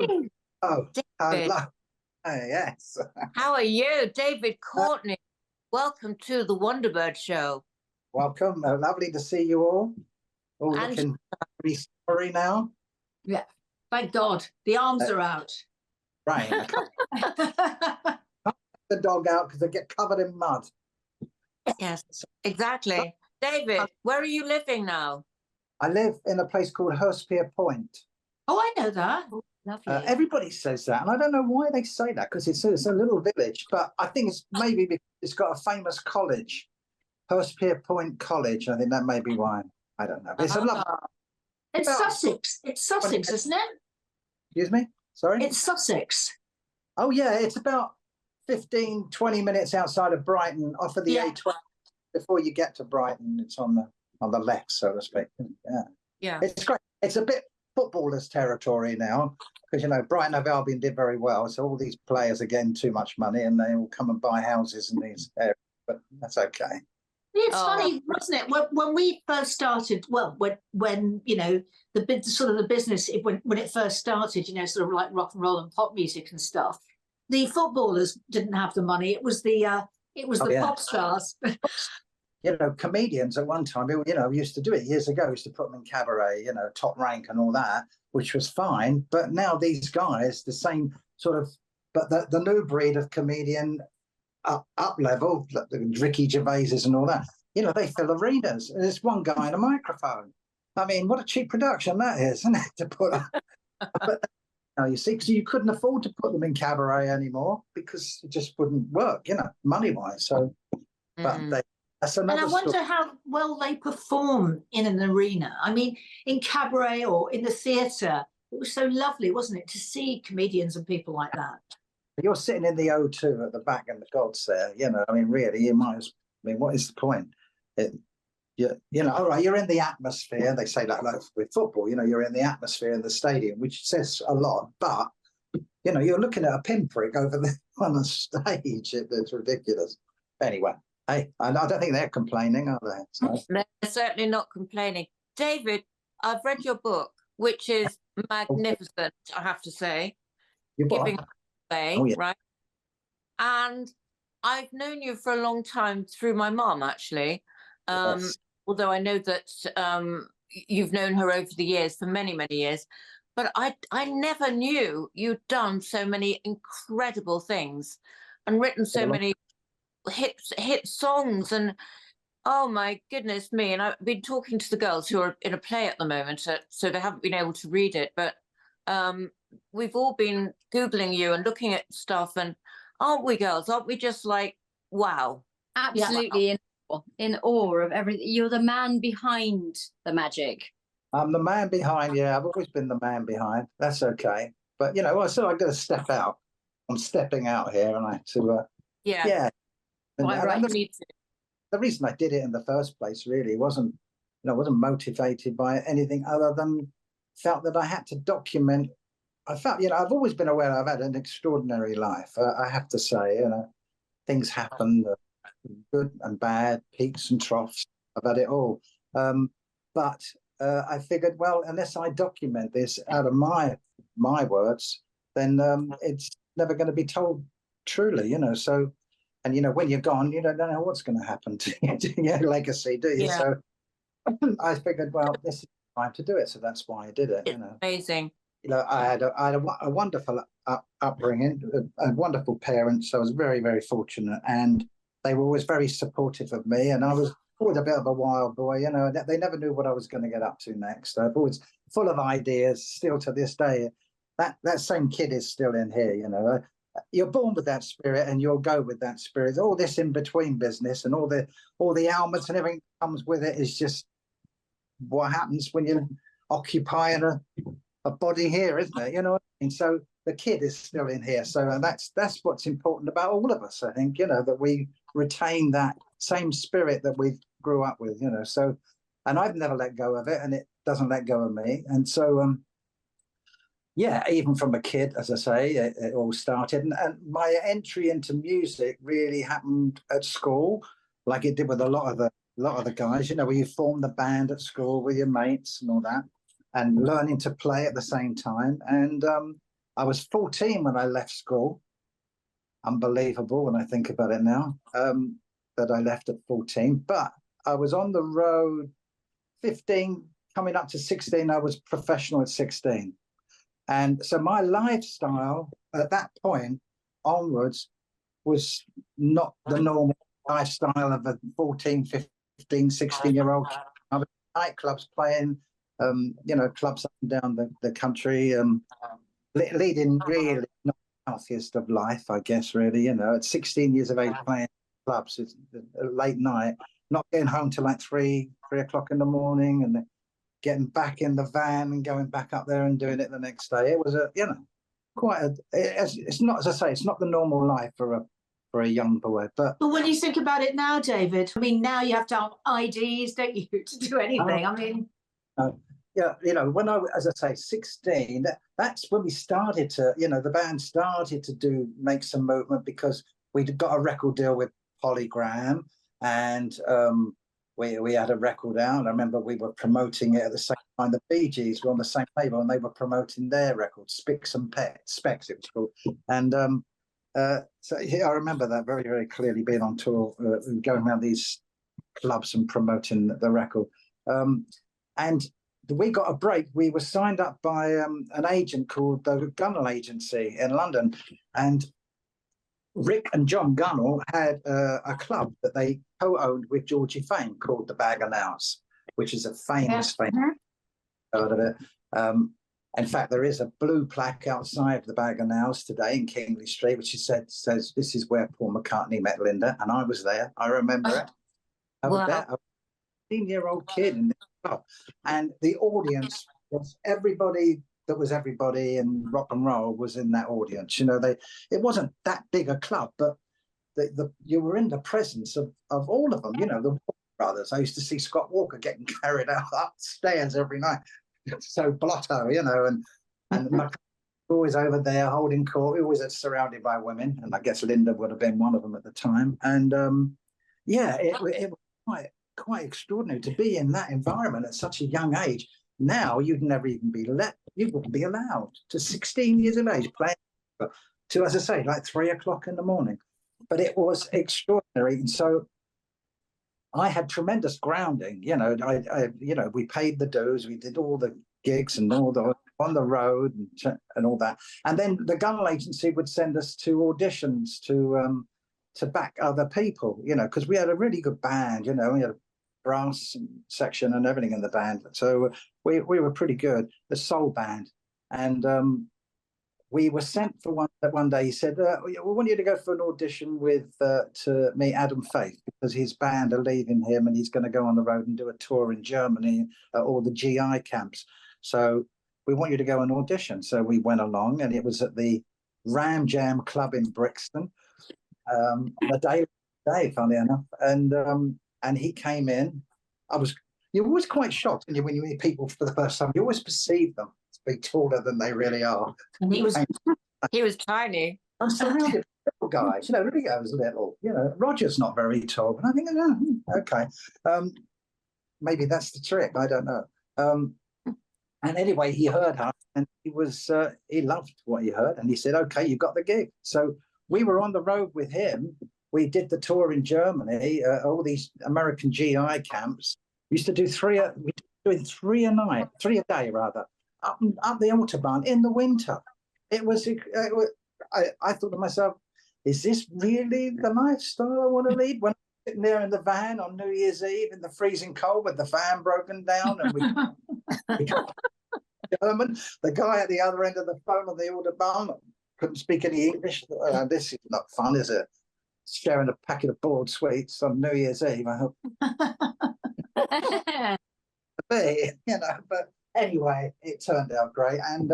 Oh, David. hello. Yes. How are you? David Courtney. Welcome to the Wonderbird show. Welcome. Lovely to see you all. All And looking pretty sorry now. Yeah, thank God. The arms are out. Right. I can't let the dog out because they get covered in mud. yes, exactly. David, where are you living now? I live in a place called Hurstpier Point. Oh, I know that. Lovely. Everybody says that, and I don't know why they say that, because it's a little village, but I think it's maybe because it's got a famous college, Hurstpier Point College. I think that may be why. I don't know. It's a lovely... It's Sussex. It's Sussex, isn't it? Excuse me? Sorry? It's Sussex. Oh, yeah, it's about 15, 20 minutes outside of Brighton, off of the A12. Before you get to Brighton, it's on the left, so to speak. Yeah. It's great. It's a bit footballers' territory now, because, you know, Brighton Hove Albion did very well, so all these players are getting too much money and they all come and buy houses in these areas, but that's okay. It's funny, wasn't it? When we first started, well, when you know, the business, when it first started, you know, sort of like rock and roll and pop music and stuff, the footballers didn't have the money. It was the pop stars. You know, comedians at one time, you know, used to do it years ago, used to put them in cabaret, you know, Top Rank and all that, which was fine. But now these guys, the same sort of, but the new breed of comedian up level, the Ricky Gervaises and all that, you know, they fill arenas. And there's one guy in a microphone. I mean, what a cheap production that is, isn't it? To put but now you see, because you couldn't afford to put them in cabaret anymore because it just wouldn't work, you know, money wise. So, but that's another. And I wonder how well they perform in an arena. I mean, in cabaret or in the theatre, it was so lovely, wasn't it, to see comedians and people like that. You're sitting in the O2 at the back and the gods there, you know, I mean, really, you might as, I mean, what is the point? You know, all right, you're in the atmosphere. They say that like with football, you know, you're in the atmosphere in the stadium, which says a lot, but, you know, you're looking at a pinprick over there on the stage. It's ridiculous. Anyway, hey, I don't think they're complaining, are they? So. They're certainly not complaining. David, I've read your book, which is magnificent, I have to say. Giving away, right? And I've known you for a long time through my mom, actually. Although I know that you've known her over the years, for many, many years. But I never knew you'd done so many incredible things and written so many hit songs. And oh my goodness me. And I've been talking to the girls who are in a play at the moment, so they haven't been able to read it. But we've all been Googling you and looking at stuff. And aren't we, girls? Aren't we just like, wow? Absolutely in awe of everything. You're the man behind the magic. I'm the man behind, yeah. I've always been the man behind. That's okay. But, you know, so I've got to step out. I'm stepping out here, and I have to, yeah. The reason I did it in the first place really wasn't, you know, wasn't motivated by anything other than felt that I had to document. I felt, you know, I've always been aware I've had an extraordinary life. I have to say, you know, things happen, good and bad, peaks and troughs. I've had it all. But I figured, well, unless I document this out of my words, then it's never going to be told truly, you know. So, and, you know, when you're gone, you don't know what's going to happen to your legacy, do you? Yeah. So I figured, well, this is time to do it. So that's why I did it, you know. Amazing. You know, I had a wonderful upbringing, a wonderful parents. So I was very, very fortunate. And they were always very supportive of me. And I was always a bit of a wild boy, you know. They never knew what I was going to get up to next. I've always full of ideas, still to this day. That same kid is still in here, you know. You're born with that spirit, and you'll go with that spirit. All this in between business and all the ailments and everything that comes with it is just what happens when you're occupying a body here, isn't it? You know what I mean? So the kid is still in here. So and that's what's important about all of us, I think, you know, that we retain that same spirit that we grew up with, you know. So, and I've never let go of it, and it doesn't let go of me. And so, yeah, even from a kid, as I say, it all started. And my entry into music really happened at school, like it did with a lot of the guys, you know, where you form the band at school with your mates and all that, and learning to play at the same time. And I was 14 when I left school. Unbelievable when I think about it now, that I left at 14. But I was on the road 15, coming up to 16. I was professional at 16. And so my lifestyle at that point onwards was not the normal lifestyle of a 14, 15, 16-year-old. I was in nightclubs playing, clubs up and down the country, leading really not the healthiest of life, I guess, really, at 16 years of age playing clubs, it's late night, not getting home till like 3 o'clock in the morning, and then getting back in the van and going back up there and doing it the next day. It was it's not, as I say, it's not the normal life for a young boy. But when you think about it now, David, I mean, now you have to have IDs, don't you, to do anything? When I, as I say, 16, that's when we started to, the band started to make some movement, because we'd got a record deal with Polygram, and we had a record out. I remember we were promoting it at the same time. The Bee Gees were on the same label, and they were promoting their record, Specs it was called. And so I remember that very, very clearly, being on tour, going around these clubs and promoting the record. And we got a break. We were signed up by an agent called the Gunnell Agency in London, and Rick and John Gunnell had a club that they co-owned with Georgie Fame called the Bag o' Nails, which is a famous heard of it. In fact, there is a blue plaque outside the Bag o' Nails today in Kingly Street, which says this is where Paul McCartney met Linda, and I was there. I remember it. I was there. I was a 15-year-old kid in this club, and the audience was everybody that was everybody in rock and roll was in that audience. It wasn't that big a club, but you were in the presence of all of them. The Walker Brothers. I used to see Scott Walker getting carried out upstairs every night. So Blotto, and always over there holding court. We always surrounded by women, and I guess Linda would have been one of them at the time. And it was quite extraordinary to be in that environment at such a young age. Now you'd never even be you wouldn't be allowed to 16 years of age playing to, as I say, like 3 o'clock in the morning. But it was extraordinary. And so I had tremendous grounding. We paid the dues, we did all the gigs and all the on the road and all that. And then the Gunnell Agency would send us to auditions to back other people, because we had a really good band, we had a brass section and everything in the band. So we were pretty good, the soul band. And we were sent for one day. He said, we want you to go for an audition to meet Adam Faith, because his band are leaving him and he's going to go on the road and do a tour in Germany at all the GI camps. So we want you to go and audition. So we went along, and it was at the Ram Jam Club in Brixton, on a day, funnily enough. And he came in. You're always quite shocked when you meet people for the first time. You always perceive them to be taller than they really are. And he was tiny. I'm surrounded with little guys. Rio's little. Roger's not very tall. But I think, okay, maybe that's the trick. I don't know. And anyway, he heard us, and he loved what he heard, and he said, "Okay, you got the gig." So we were on the road with him. We did the tour in Germany, all these American GI camps. We used to do three a day, rather, up the Autobahn in the winter. It was. I thought to myself, is this really the lifestyle I want to lead? When I'm sitting there in the van on New Year's Eve in the freezing cold with the fan broken down, and we German. The guy at the other end of the phone on the Autobahn couldn't speak any English. This is not fun, is it? Sharing a packet of boiled sweets on New Year's Eve, I hope. But anyway, it turned out great. And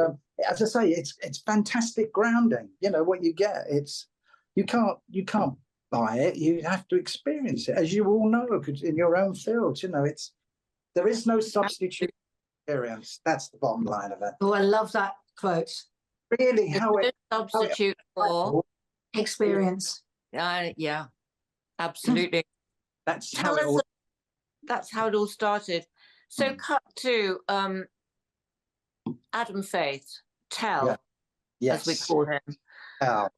as I say, it's fantastic grounding. What you get, you can't buy it. You have to experience it, as you all know, because in your own fields, there is no substitute experience. That's the bottom line of it. Oh, I love that quote. Really, Substitute for experience. Yeah, absolutely. That's how it all started. So cut to Adam Faith. Tell. as we call him. Oh.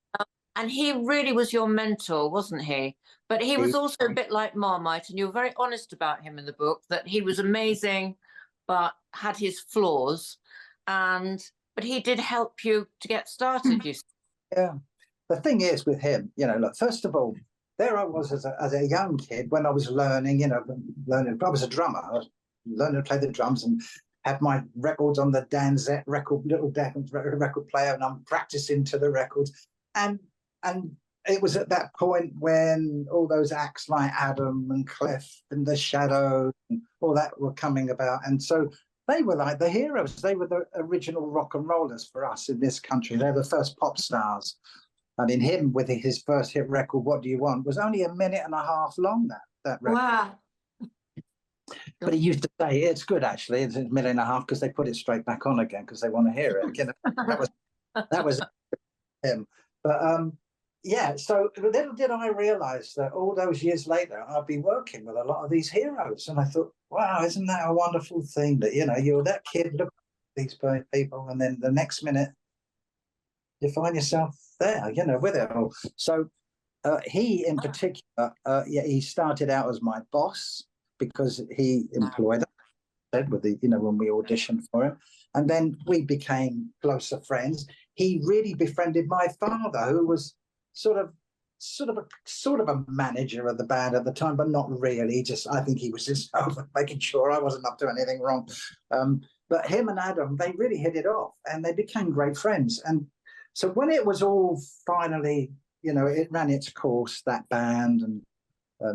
And he really was your mentor, wasn't he? But he was also a bit like Marmite, and you were very honest about him in the book, that he was amazing, but had his flaws. But he did help you to get started, you said. Yeah. The thing is with him, you know, look, first of all, there I was as a young kid when I was learning, you know, I was a drummer. I was learning to play the drums and had my records on the Danzette little record player, and I'm practicing to the records. And it was at that point when all those acts like Adam and Clef and The Shadows and all that were coming about. And so they were like the heroes. They were the original rock and rollers for us in this country. They were the first pop stars. I mean, him with his first hit record, What Do You Want, was only 1.5 minutes long, that record. Wow. But he used to say, it's good, actually. It's 1.5 minutes because they put it straight back on again because they want to hear it. You know, that was him. But yeah, so little did I realize that all those years later, I'd be working with a lot of these heroes. And I thought, wow, isn't that a wonderful thing that, you know, you're that kid, look at these people, and then the next minute you find yourself there, you know, with it all. So he in particular, he started out as my boss because he employed us with the, you know, when we auditioned for him. And then we became closer friends. He really befriended my father, who was sort of a manager of the band at the time, but not really. Just, I think he was just making sure I wasn't up to anything wrong. But him and Adam, they really hit it off, and they became great friends. And so when it was all finally, you know, it ran its course, that band, and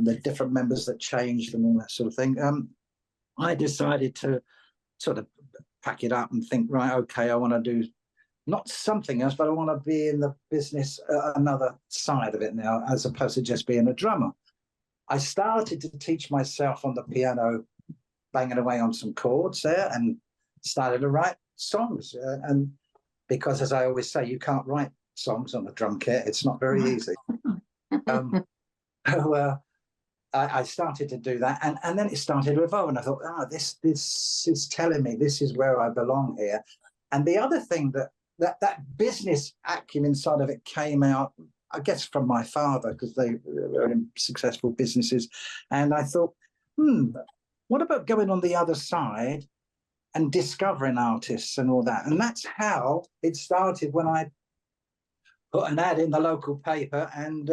the different members that changed and all that sort of thing, I decided to sort of pack it up and think, right, okay, I want to do not something else, but I want to be in the business, another side of it now, as opposed to just being a drummer. I started to teach myself on the piano, banging away on some chords there, and started to write songs. And because, as I always say, you can't write songs on a drum kit. It's not very easy. I started to do that, and then it started to evolve, and I thought, this is telling me this is where I belong here. And the other thing that business acumen side of it came out, I guess, from my father, because they were in successful businesses. And I thought, what about going on the other side and discovering artists and all that? And that's how it started, when I put an ad in the local paper and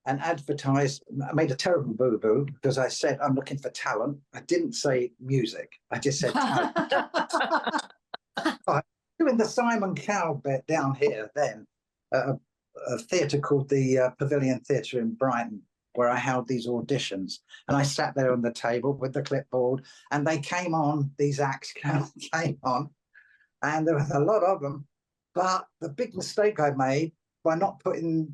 advertised. I made a terrible boo-boo because I said, I'm looking for talent. I didn't say music. I just said talent. Doing the Simon Cowell bit down here then, a theatre called the Pavilion Theatre in Brighton, where I held these auditions. And I sat there on the table with the clipboard, and they came on, these acts came on, and there was a lot of them. But the big mistake I made by not putting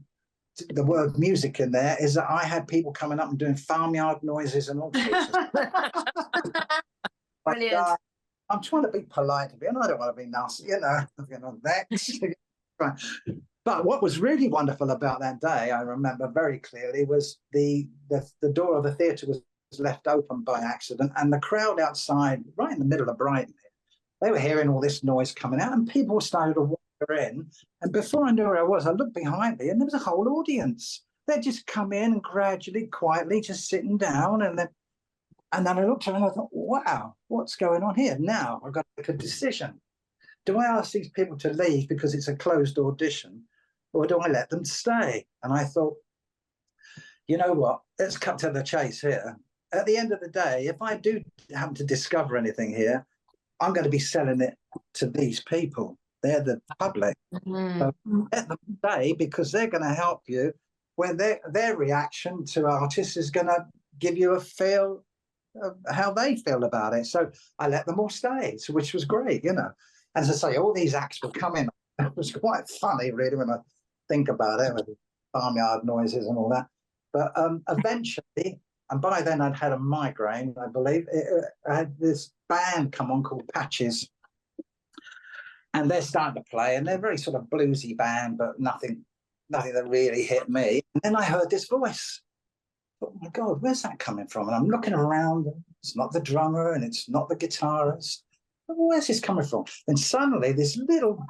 the word music in there is that I had people coming up and doing farmyard noises and all sorts of stuff. Brilliant. I'm trying to be polite, and I don't want to be nasty, you know, next. But what was really wonderful about that day, I remember very clearly, was the door of the theatre was left open by accident, and the crowd outside, right in the middle of Brighton, they were hearing all this noise coming out, and people started to wander in. And before I knew where I was, I looked behind me, and there was a whole audience. They'd just come in and gradually, quietly, just sitting down, and then I looked around and I thought, wow, what's going on here? Now I've got to make a decision. Do I ask these people to leave because it's a closed audition, or do I let them stay? And I thought, you know what, let's cut to the chase here. At the end of the day, if I do happen to discover anything here, I'm going to be selling it to these people. They're the public. So let them stay, because they're going to help you when their reaction to artists is going to give you a feel of how they feel about it. So I let them all stay, which was great, you know. As I say, all these acts were coming. It was quite funny, really, when I think about it, with the farmyard noises and all that. But eventually, and by then I'd had a migraine, I believe, I had this band come on called Patches, and they're starting to play, and they're a very sort of bluesy band, but nothing that really hit me. And then I heard this voice. Oh my God, where's that coming from? And I'm looking around, and it's not the drummer, and it's not the guitarist. Where's this coming from? And suddenly this little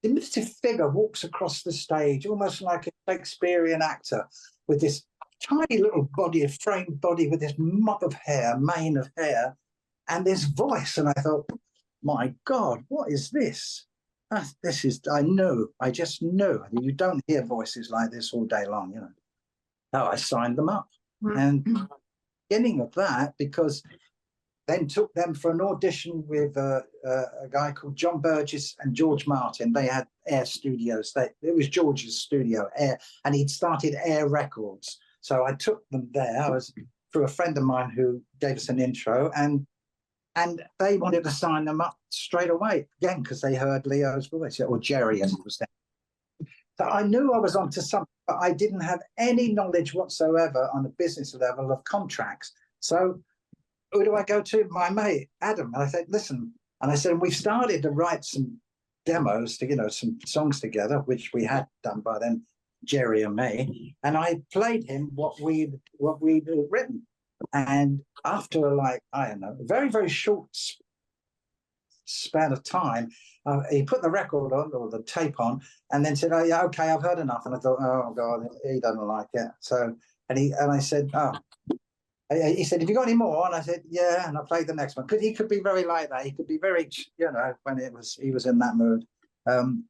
diminutive figure walks across the stage, almost like a Shakespearean actor, with this tiny little body, a framed body with this mop of hair, mane of hair, and this voice. And I thought, my God, what is this? This is, I just knew. You don't hear voices like this all day long, you know. Oh, I signed them up. And beginning of that, because then took them for an audition with a guy called John Burgess and George Martin. They had Air Studios. It was George's studio, Air, and he'd started Air Records. So I took them there. I was through a friend of mine who gave us an intro, and they wanted to sign them up straight away, again, because they heard Leo's voice, or Jerry, as it was then. So I knew I was onto something, but I didn't have any knowledge whatsoever on a business level of contracts. So who do I go to? My mate, Adam. And I said, listen, and I said, we've started to write some demos, to, you know, some songs together, which we had done by then, Jerry and me. And I played him what we'd written. And after, like, I don't know, a very, very short span of time, he put the record on, or the tape on, and then said, oh yeah, okay, I've heard enough. And I thought, oh God, he doesn't like it. So, and I said, oh, he said, have you got any more? And I said, yeah. And I played the next one, because he could be very like that. He could be very, you know, when he was in that mood. And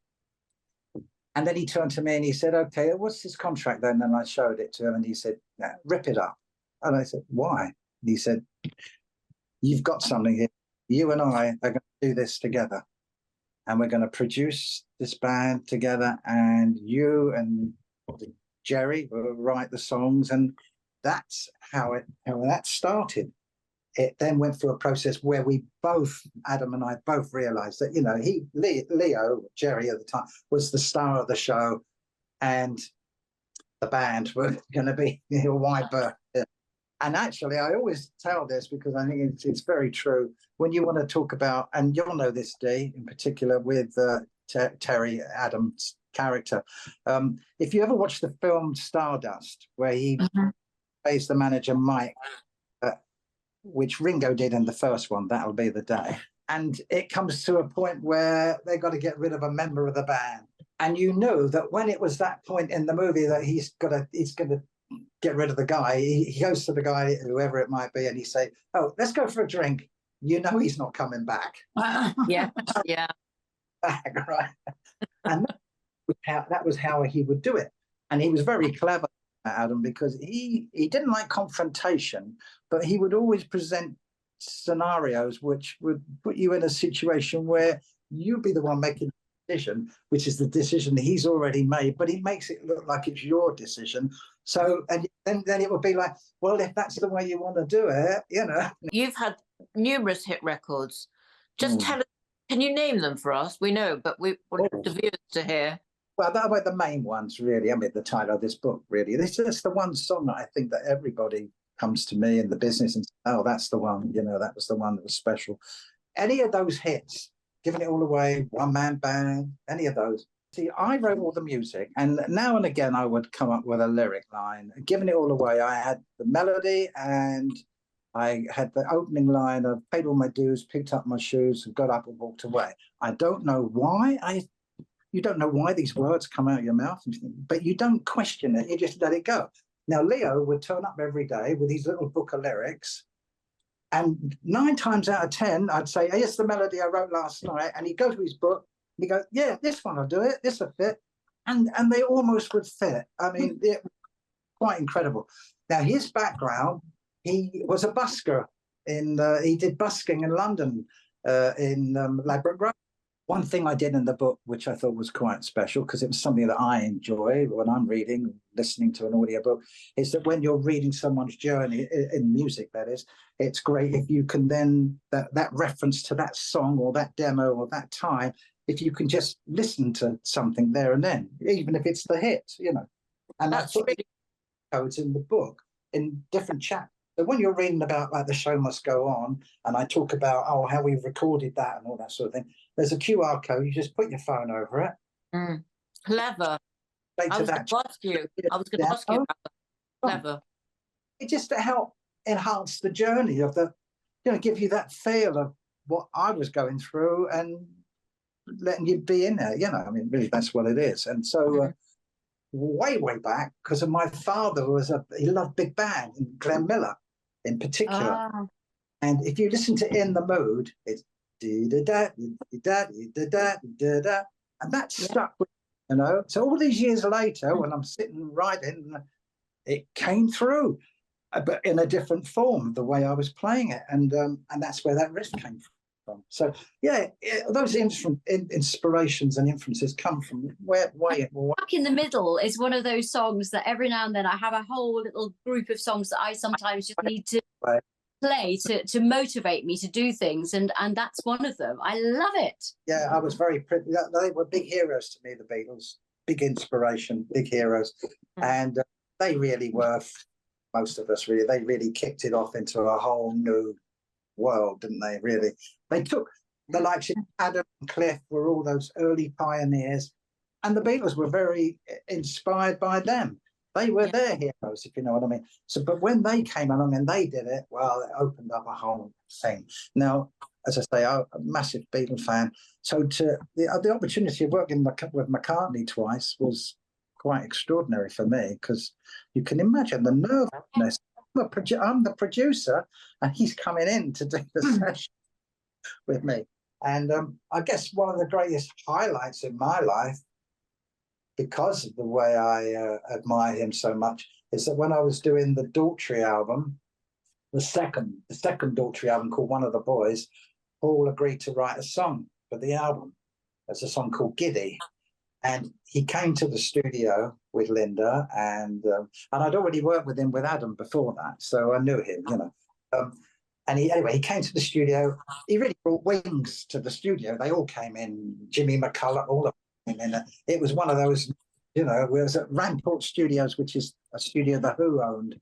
then he turned to me and he said, okay, what's this contract then? And I showed it to him, and he said, yeah, rip it up. And I said, why? And he said, you've got something here. You and I are going to do this together, and we're going to produce this band together, and you and Jerry will write the songs. And that's how that started. It then went through a process where we both, Adam and I, both realized that, you know, Leo, Jerry at the time, was the star of the show, and the band were going to be, you know, wide berth. And actually, I always tell this because I think it's very true. When you want to talk about, and you'll know this, Dee, in particular with Terry Adams' character, if you ever watch the film Stardust, where he plays the manager Mike, which Ringo did in the first one, That'll Be the Day. And it comes to a point where they got to get rid of a member of the band. And you know that when it was that point in the movie that he's going to get rid of the guy, he goes to the guy, whoever it might be, and he say, oh, let's go for a drink. You know he's not coming back. Yeah. Back, right? And that was how he would do it. And he was very clever, Adam, because he didn't like confrontation, but he would always present scenarios which would put you in a situation where you be the one making the decision, which is the decision he's already made, but he makes it look like it's your decision. So, and then it would be like, well, if that's the way you want to do it, you know. You've had numerous hit records. Just tell us, can you name them for us? We know, but we want the viewers to hear. Well, that were the main ones, really. I mean, the title of this book, really. This is the one song that I think that everybody comes to me in the business and says, oh, that's the one, you know, that was the one that was special. Any of those hits, Giving It All Away, One Man Band, any of those. See, I wrote all the music, and now and again I would come up with a lyric line. Giving It All Away, I had the melody, and I had the opening line of paid all my dues, picked up my shoes, and got up and walked away. I don't know why. You don't know why these words come out of your mouth, but you don't question it. You just let it go. Now, Leo would turn up every day with his little book of lyrics, and 9 times out of 10, I'd say, hey, it's the melody I wrote last night. And he'd go to his book, and he'd go, yeah, this one will do it. This will fit. And they almost would fit. I mean, it was quite incredible. Now, his background, he was a busker. He did busking in London, in Ladbroke Grove. One thing I did in the book, which I thought was quite special, because it was something that I enjoy when I'm reading, listening to an audiobook, is that when you're reading someone's journey, in music that is, it's great if you can then, that reference to that song or that demo or that time, if you can just listen to something there and then, even if it's the hit, you know. And that's what codes in the book, in different chapters. So when you're reading about, like, The Show Must Go On, and I talk about, oh, how we recorded that and all that sort of thing, there's a QR code. You just put your phone over it. Clever. I was going to ask you. About that. Clever. It just to help enhance the journey of the, you know, give you that feel of what I was going through, and letting you be in there. You know, I mean, really, that's what it is. And so way back, because of my father he loved big band, and Glenn Miller in particular. And if you listen to In the Mood, it's da da da da, and that stuck with me, you know. So all these years later, when I'm sitting writing, it came through, but in a different form, the way I was playing it, and that's where that riff came from. So yeah, those inspirations and influences come from way. Back in the Middle is one of those songs that every now and then I have a whole little group of songs that I sometimes just need to play to motivate me to do things, and that's one of them. I love it. Yeah, I was very they were big heroes to me, the Beatles. Big inspiration, big heroes. And they really were, most of us really, they really kicked it off into a whole new world, didn't they? Really, they took the likes of Adam and Cliff were all those early pioneers, and the Beatles were very inspired by them. They were their heroes, if you know what I mean. So, but when they came along and they did it, well, it opened up a whole thing. Now, as I say, I'm a massive Beatle fan. So the opportunity of working with McCartney twice was quite extraordinary for me, because you can imagine the nervousness. I'm the producer, and he's coming in to do the session with me. And I guess one of the greatest highlights in my life, because of the way I admire him so much, is that when I was doing the Daughtry album, the second Daughtry album called One of the Boys, Paul agreed to write a song for the album. There's a song called Giddy. And he came to the studio with Linda, and I'd already worked with him with Adam before that, so I knew him, you know. And he came to the studio. He really brought wings to the studio. They all came in, Jimmy McCullough, all of them. And it was one of those, you know, it was at Rampart Studios, which is a studio the Who owned.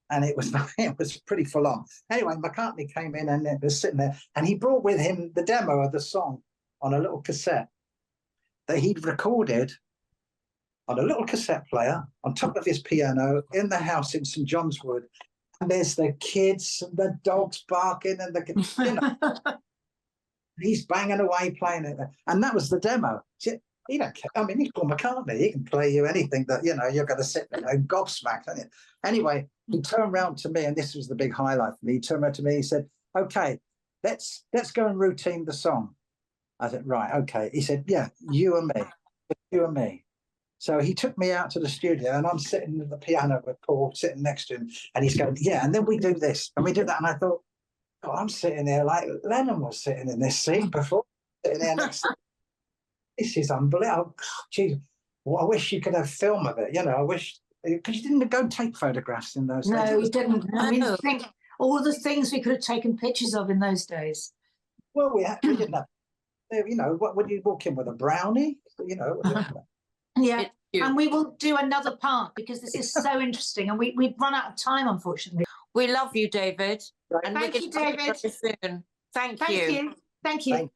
And it was pretty full on. Anyway, McCartney came in and it was sitting there, and he brought with him the demo of the song on a little cassette that he'd recorded on a little cassette player on top of his piano in the house in St. John's Wood. And there's the kids and the dogs barking and he's banging away playing it. And that was the demo. He don't care. I mean, he's Paul McCartney. He can play you anything that, you know, you're going to sit there and gobsmacked, aren't you? Anyway, he turned around to me, and this was the big highlight for me. He turned around to me, he said, okay, let's go and routine the song. I said, right, okay. He said, yeah, you and me. So he took me out to the studio, and I'm sitting at the piano with Paul sitting next to him, and he's going, yeah, and then we do this, and we do that. And I thought, oh, I'm sitting there like Lennon was sitting in this scene before, sitting there next to this is unbelievable. Oh, geez, well, I wish you could have film of it, you know, I wish, because you didn't go take photographs in those days. No, we didn't. I mean, think all the things we could have taken pictures of in those days. Well, we didn't have, you know, what would you walk in with, a brownie? You know. Yeah, and we will do another part because this is so interesting, and we've run out of time, unfortunately. We love you, David. Right. And Thank you, David. Very soon. Thank you. Thank you.